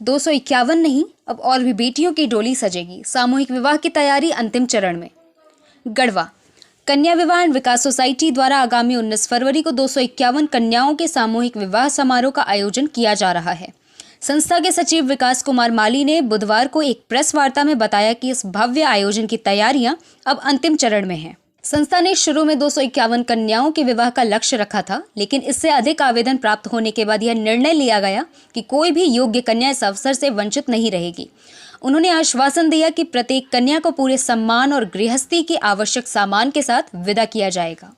251 नहीं, अब और भी बेटियों की डोली सजेगी। सामूहिक विवाह की तैयारी अंतिम चरण में। गढ़वा कन्या विवाह एंड विकास सोसाइटी द्वारा आगामी 19 फरवरी को 251 कन्याओं के सामूहिक विवाह समारोह का आयोजन किया जा रहा है। संस्था के सचिव विकास कुमार माली ने बुधवार को एक प्रेस वार्ता में बताया कि इस भव्य आयोजन की तैयारियां अब अंतिम चरण में हैं। संस्था ने शुरू में 251 कन्याओं के विवाह का लक्ष्य रखा था, लेकिन इससे अधिक आवेदन प्राप्त होने के बाद यह निर्णय लिया गया कि कोई भी योग्य कन्या इस अवसर से वंचित नहीं रहेगी। उन्होंने आश्वासन दिया कि प्रत्येक कन्या को पूरे सम्मान और गृहस्थी के आवश्यक सामान के साथ विदा किया जाएगा।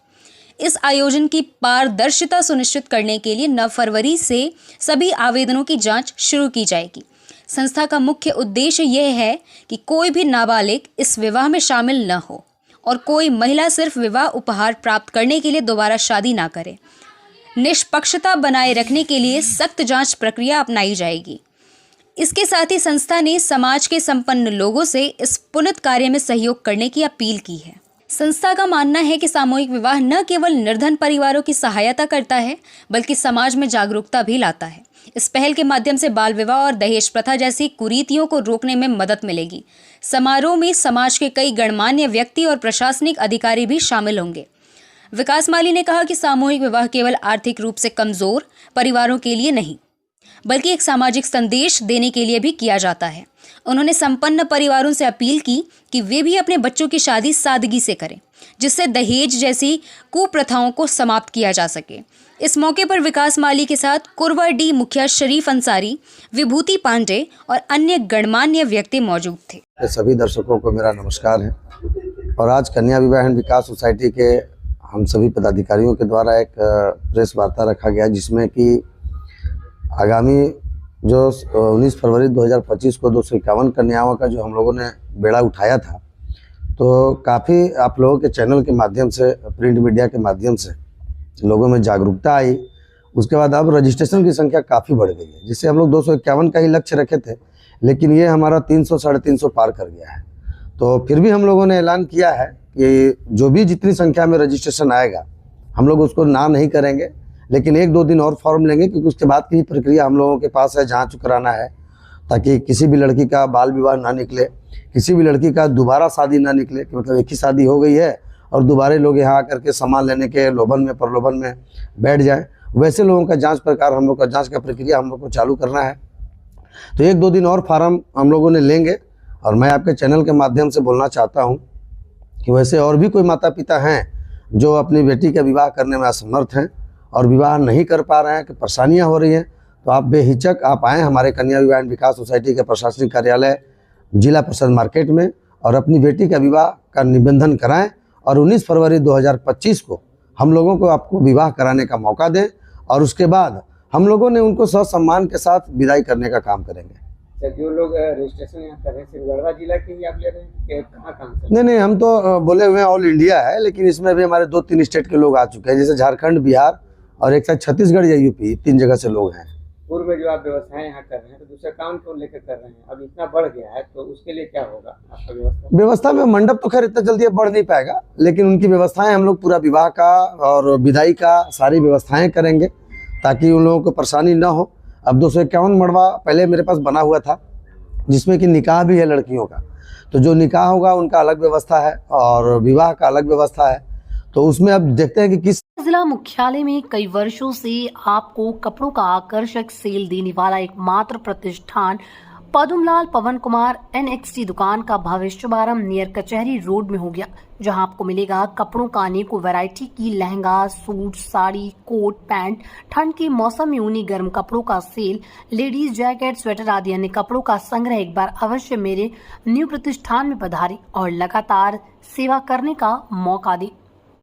इस आयोजन की पारदर्शिता सुनिश्चित करने के लिए 9 फरवरी से सभी आवेदनों की जांच शुरू की जाएगी। संस्था का मुख्य उद्देश्य यह है कि कोई भी नाबालिग इस विवाह में शामिल न हो और कोई महिला सिर्फ विवाह उपहार प्राप्त करने के लिए दोबारा शादी ना करे। निष्पक्षता बनाए रखने के लिए सख्त जांच प्रक्रिया अपनाई जाएगी। इसके साथ ही संस्था ने समाज के संपन्न लोगों से इस पुनीत कार्य में सहयोग करने की अपील की है। संस्था का मानना है कि सामूहिक विवाह न केवल निर्धन परिवारों की सहायता करता है, बल्कि समाज में जागरूकता भी लाता है। इस पहल के माध्यम से बाल विवाह और दहेज प्रथा जैसी कुरीतियों को रोकने में मदद मिलेगी। समारोह में समाज के कई गणमान्य व्यक्ति और प्रशासनिक अधिकारी भी शामिल होंगे। विकास माली ने कहा कि सामूहिक विवाह केवल आर्थिक रूप से कमजोर परिवारों के लिए नहीं, बल्कि एक सामाजिक संदेश देने के लिए भी किया जाता है। उन्होंने संपन्न परिवारों से अपील की कि वे भी अपने बच्चों की शादी सादगी से करें, जिससे दहेज जैसी कुप्रथाओं को समाप्त किया जा सके। इस मौके पर विकास माली के साथ कुरवा डी मुखिया शरीफ अंसारी, विभूति पांडे और अन्य गणमान्य व्यक्ति मौजूद थे। सभी दर्शकों को मेरा नमस्कार है। और आज कन्या विवाह एंड विकास सोसाइटी के हम सभी पदाधिकारियों के द्वारा एक प्रेस वार्ता रखा गया, जिसमें कि आगामी जो 19 फरवरी 2025 को 251 कन्याओं का जो हम लोगों ने बेड़ा उठाया था, तो काफ़ी आप लोगों के चैनल के माध्यम से, प्रिंट मीडिया के माध्यम से लोगों में जागरूकता आई। उसके बाद अब रजिस्ट्रेशन की संख्या काफ़ी बढ़ गई है, जिससे हम लोग 251 का ही लक्ष्य रखे थे, लेकिन ये हमारा 300 साढ़े 300 पार कर गया है। तो फिर भी हम लोगों ने ऐलान किया है कि जो भी जितनी संख्या में रजिस्ट्रेशन आएगा, हम लोग उसको ना नहीं करेंगे, लेकिन 1-2 दिन और फॉर्म लेंगे, क्योंकि उसके बाद की प्रक्रिया हम लोगों के पास है, जांच कराना है, ताकि किसी भी लड़की का बाल विवाह ना निकले, किसी भी लड़की का दोबारा शादी ना निकले, कि मतलब एक ही शादी हो गई है और दोबारा लोग यहाँ आकर के सामान लेने के लोभन में प्रलोभन में बैठ जाए। वैसे लोगों का जांच प्रकार हम लोग का जांच का प्रक्रिया हम लोग को चालू करना है। तो 1-2 दिन और फार्म हम लोगों ने लेंगे। और मैं आपके चैनल के माध्यम से बोलना चाहता हूँ कि वैसे और भी कोई माता पिता हैं जो अपनी बेटी का विवाह करने में असमर्थ हैं और विवाह नहीं कर पा रहे हैं, कि परेशानियाँ हो रही हैं, तो आप बेहिचक आप आएँ हमारे कन्या विवाह एंड विकास सोसाइटी के प्रशासनिक कार्यालय जिला परिषद मार्केट में और अपनी बेटी का विवाह का निबंधन कराएं। और 19 फरवरी 2025 को हम लोगों को आपको विवाह कराने का मौका दें, और उसके बाद हम लोगों ने उनको ससम्मान के साथ विदाई करने का काम करेंगे। जो लोग रजिस्ट्रेशन यहाँ कर रहे हैं, सिर्फ गढ़वा जिला के ही आप ले रहे हैं, कहाँ नहीं, हम तो बोले हुए हैं ऑल इंडिया है, लेकिन इसमें भी हमारे 2-3 स्टेट के लोग आ चुके हैं, जैसे झारखंड, बिहार और एक साथ छत्तीसगढ़ या यूपी, 3 जगह से लोग हैं। पूर्व में जो आप व्यवस्थाएं यहाँ कर रहे हैं, तो दूसरे काम को लेकर कर रहे हैं, अब इतना बढ़ गया है, तो उसके लिए क्या होगा आपका व्यवस्था में? मंडप तो खैर इतना जल्दी बढ़ नहीं पाएगा, लेकिन उनकी व्यवस्थाएं हम लोग पूरा विवाह का और विदाई का सारी व्यवस्थाएं करेंगे, ताकि उन लोगों को परेशानी ना हो। अब 251 मड़वा पहले मेरे पास बना हुआ था, जिसमें कि निकाह भी है लड़कियों का, तो जो निकाह होगा उनका अलग व्यवस्था है और विवाह का अलग व्यवस्था है। तो उसमें अब देखते हैं कि किस जिला मुख्यालय में कई वर्षों से आपको कपड़ों का आकर्षक सेल देने वाला एकमात्र प्रतिष्ठान पद्मलाल पवन कुमार NXT दुकान का भव्य शुभारंभ नियर कचहरी रोड में हो गया, जहां आपको मिलेगा कपड़ों का अनेकों वैरायटी की lehenga, suit, sari, coat, pant, ठंड के मौसम में ऊनी गर्म कपड़ों का सेल, लेडीज जैकेट, स्वेटर आदि अन्य कपड़ों का संग्रह। एक बार अवश्य मेरे न्यू प्रतिष्ठान में पधारें और लगातार सेवा करने का मौका दें।